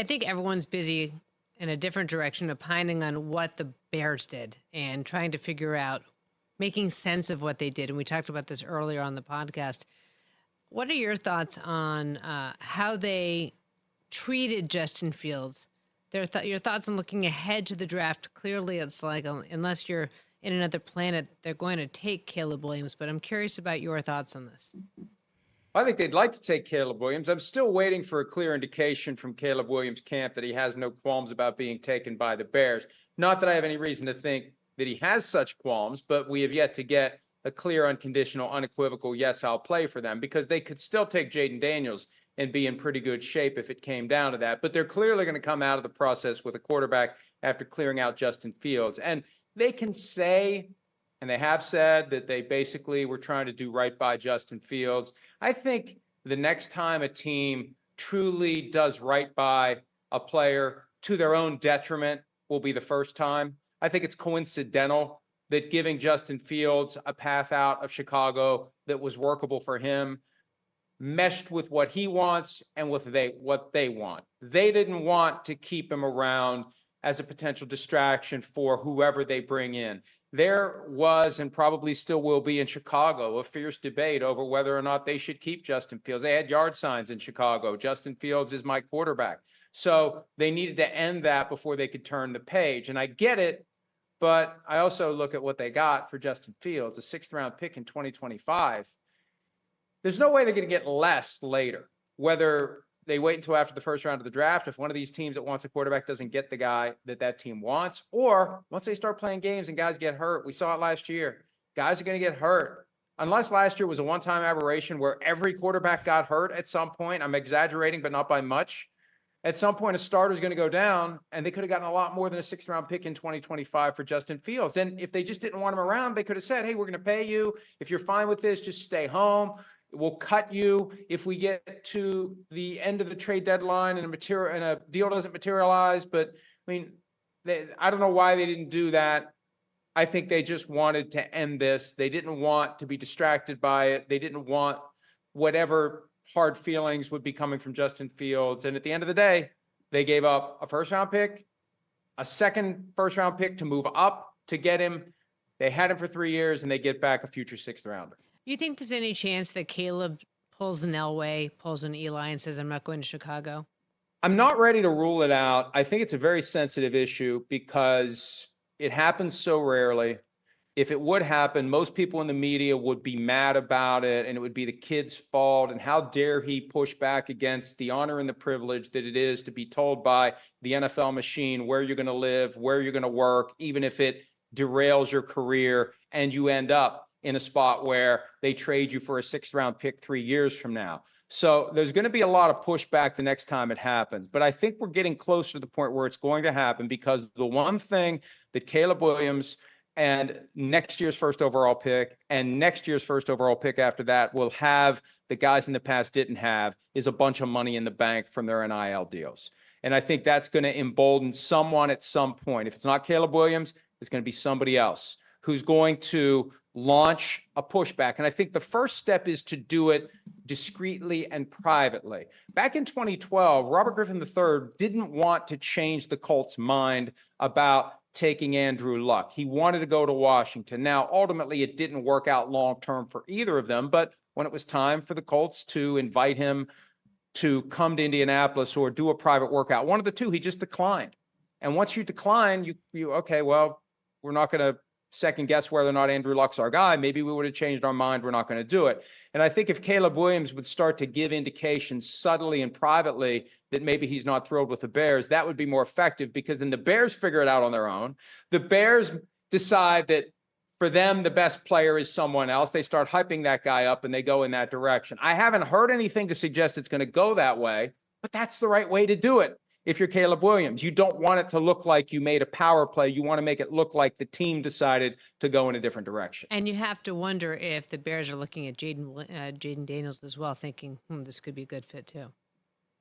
I think everyone's busy in a different direction, opining on what the Bears did and trying to figure out, making sense of what they did. And we talked about this earlier on the podcast. What are your thoughts on how they treated Justin Fields? Your thoughts on looking ahead to the draft? Clearly, it's like, unless you're in another planet, they're going to take Caleb Williams. But I'm curious about your thoughts on this. I think they'd like to take Caleb Williams. I'm still waiting for a clear indication from Caleb Williams' camp that he has no qualms about being taken by the Bears. Not that I have any reason to think that he has such qualms, but we have yet to get a clear, unconditional, unequivocal, yes, I'll play for them, because they could still take Jaden Daniels and be in pretty good shape if it came down to that. But they're clearly going to come out of the process with a quarterback after clearing out Justin Fields. And they can say, and they have said, that they basically were trying to do right by Justin Fields. I think the next time a team truly does right by a player to their own detriment will be the first time. I think it's coincidental that giving Justin Fields a path out of Chicago that was workable for him meshed with what he wants and with what they want. They didn't want to keep him around as a potential distraction for whoever they bring in. There was, and probably still will be in Chicago, a fierce debate over whether or not they should keep Justin Fields. They had yard signs in Chicago. Justin Fields is my quarterback. So they needed to end that before they could turn the page. And I get it, but I also look at what they got for Justin Fields, a 6th-round pick in 2025. There's no way they're going to get less later, whether they wait until after the first round of the draft, if one of these teams that wants a quarterback doesn't get the guy that team wants, or once they start playing games and guys get hurt. We saw it last year. Guys are going to get hurt. Unless last year was a one-time aberration where every quarterback got hurt at some point. I'm exaggerating, but not by much. At some point, a starter is going to go down, and they could have gotten a lot more than a 6th-round pick in 2025 for Justin Fields. And if they just didn't want him around, they could have said, hey, we're going to pay you. If you're fine with this, just stay home. We'll cut you if we get to the end of the trade deadline and a deal doesn't materialize. But I mean, I don't know why they didn't do that. I think they just wanted to end this. They didn't want to be distracted by it. They didn't want whatever hard feelings would be coming from Justin Fields. And at the end of the day, they gave up a 1st-round pick, a second 1st-round pick to move up to get him. They had him for 3 years, and they get back a future 6th-rounder. You think there's any chance that Caleb pulls an Elway, pulls an Eli, and says, I'm not going to Chicago? I'm not ready to rule it out. I think it's a very sensitive issue because it happens so rarely. If it would happen, most people in the media would be mad about it, and it would be the kid's fault. And how dare he push back against the honor and the privilege that it is to be told by the NFL machine where you're going to live, where you're going to work, even if it derails your career and you end up in a spot where they trade you for a 6th-round pick 3 years from now. So there's going to be a lot of pushback the next time it happens. But I think we're getting closer to the point where it's going to happen, because the one thing that Caleb Williams and next year's 1st overall pick and next year's 1st overall pick after that will have the guys in the past didn't have is a bunch of money in the bank from their NIL deals. And I think that's going to embolden someone at some point. If it's not Caleb Williams, it's going to be somebody else who's going to launch a pushback. And I think the first step is to do it discreetly and privately. Back in 2012, Robert Griffin III didn't want to change the Colts' mind about taking Andrew Luck. He wanted to go to Washington. Now, ultimately, it didn't work out long-term for either of them, but when it was time for the Colts to invite him to come to Indianapolis or do a private workout, one of the two, he just declined. And once you decline, okay, well, we're not going to second guess whether or not Andrew Luck's our guy. Maybe we would have changed our mind. We're not going to do it. And I think if Caleb Williams would start to give indications subtly and privately that maybe he's not thrilled with the Bears, that would be more effective, because then the Bears figure it out on their own. The Bears decide that for them, the best player is someone else. They start hyping that guy up and they go in that direction. I haven't heard anything to suggest it's going to go that way, but that's the right way to do it. If you're Caleb Williams, you don't want it to look like you made a power play. You want to make it look like the team decided to go in a different direction. And you have to wonder if the Bears are looking at Jaden Daniels as well, thinking, this could be a good fit too.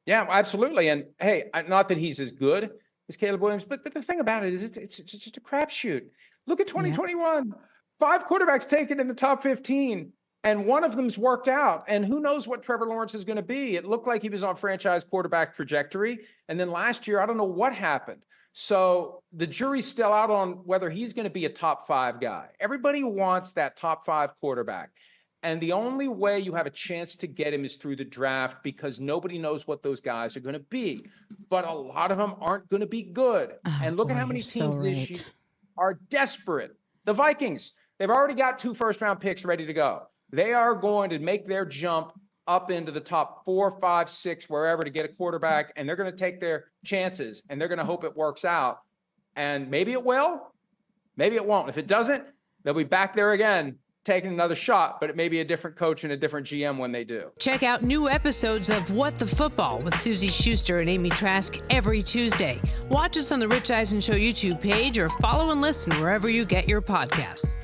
Yeah, absolutely. And hey, not that he's as good as Caleb Williams, but the thing about it is it's just a crapshoot. Look at 2021. Yeah. 5 quarterbacks taken in the top 15. And one of them's worked out. And who knows what Trevor Lawrence is going to be? It looked like he was on franchise quarterback trajectory. And then last year, I don't know what happened. So the jury's still out on whether he's going to be a top 5 guy. Everybody wants that top 5 quarterback. And the only way you have a chance to get him is through the draft, because nobody knows what those guys are going to be. But a lot of them aren't going to be good. And look at how many teams this year are desperate. The Vikings, they've already got 2 first-round picks ready to go. They are going to make their jump up into the top 4, 5, 6, wherever, to get a quarterback, and they're going to take their chances, and they're going to hope it works out. And maybe it will, maybe it won't. If it doesn't, they'll be back there again, taking another shot, but it may be a different coach and a different GM when they do. Check out new episodes of What the Football with Suzy Shuster and Amy Trask every Tuesday. Watch us on the Rich Eisen Show YouTube page, or follow and listen wherever you get your podcasts.